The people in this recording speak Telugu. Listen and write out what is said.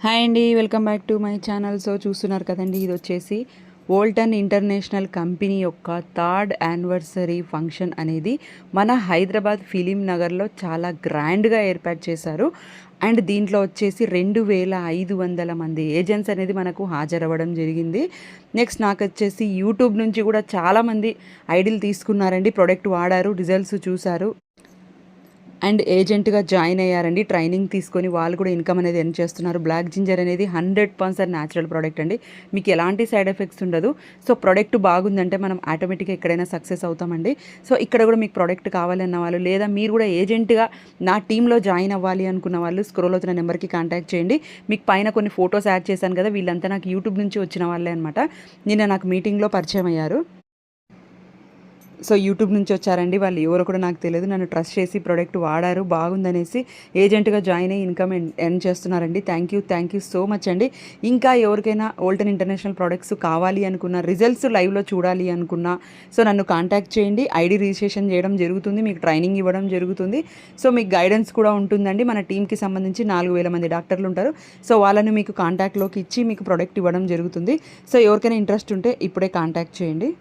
హాయ్ అండి, welcome back to my channel. So చూస్తున్నారు కదండి, ఇది వచ్చేసి వోల్టన్ ఇంటర్నేషనల్ కంపెనీ యొక్క థర్డ్ యానివర్సరీ ఫంక్షన్ అనేది మన హైదరాబాద్ ఫిలిం నగర్లో చాలా గ్రాండ్గా ఏర్పాటు చేశారు. అండ్ దీంట్లో వచ్చేసి 2500 మంది ఏజెంట్స్ అనేది మనకు హాజరవ్వడం జరిగింది. నెక్స్ట్ నాకు వచ్చేసి యూట్యూబ్ నుంచి కూడా చాలామంది ఐడీలు తీసుకున్నారండి, ప్రోడక్ట్ వాడారు, రిజల్ట్స్ చూశారు అండ్ ఏజెంట్గా జాయిన్ అయ్యారండి. ట్రైనింగ్ తీసుకొని వాళ్ళు కూడా ఇన్కమ్ అనేది ఎర్న్ చేస్తున్నారు. బ్లాక్ జింజర్ అనేది 100% న్యాచురల్ ప్రోడక్ట్ అండి, మీకు ఎలాంటి సైడ్ ఎఫెక్ట్స్ ఉండదు. సో ప్రోడక్ట్ బాగుందంటే మనం ఆటోమేటిక్గా ఎక్కడైనా సక్సెస్ అవుతామండి. సో ఇక్కడ కూడా మీకు ప్రోడక్ట్ కావాలన్న వాళ్ళు, లేదా మీరు కూడా ఏజెంట్గా నా టీంలో జాయిన్ అవ్వాలి అనుకున్న వాళ్ళు స్క్రోల్ అవుతున్న నెంబర్కి కాంటాక్ట్ చేయండి. మీకు పైన కొన్ని ఫొటోస్ యాడ్ చేశాను కదా, వీళ్ళంతా నాకు యూట్యూబ్ నుంచి వచ్చిన వాళ్ళే అనమాట. నిన్న నాకు మీటింగ్లో పరిచయం అయ్యారు. సో యూట్యూబ్ నుంచి వచ్చారండి, వాళ్ళు ఎవరో కూడా నాకు తెలియదు. నన్ను ట్రస్ట్ చేసి ప్రోడక్ట్ వాడారు, బాగుందనేసి ఏజెంట్గా జాయిన్ అయ్యి ఇన్కమ్ ఎర్న్ చేస్తున్నారండి. థ్యాంక్ యూ సో మచ్ అండి. ఇంకా ఎవరికైనా వోల్టన్ ఇంటర్నేషనల్ ప్రోడక్ట్స్ కావాలి అనుకున్న, రిజల్ట్స్ లైవ్లో చూడాలి అనుకున్నా, సో నన్ను కాంటాక్ట్ చేయండి. ఐడి రిజిస్ట్రేషన్ చేయడం జరుగుతుంది, మీకు ట్రైనింగ్ ఇవ్వడం జరుగుతుంది. సో మీకు గైడెన్స్ కూడా ఉంటుందండి. మన టీంకి సంబంధించి 4000 మంది డాక్టర్లు ఉంటారు. సో వాళ్ళని మీకు కాంటాక్ట్లోకి ఇచ్చి మీకు ప్రోడక్ట్ ఇవ్వడం జరుగుతుంది. సో ఎవరికైనా ఇంట్రెస్ట్ ఉంటే ఇప్పుడే కాంటాక్ట్ చేయండి.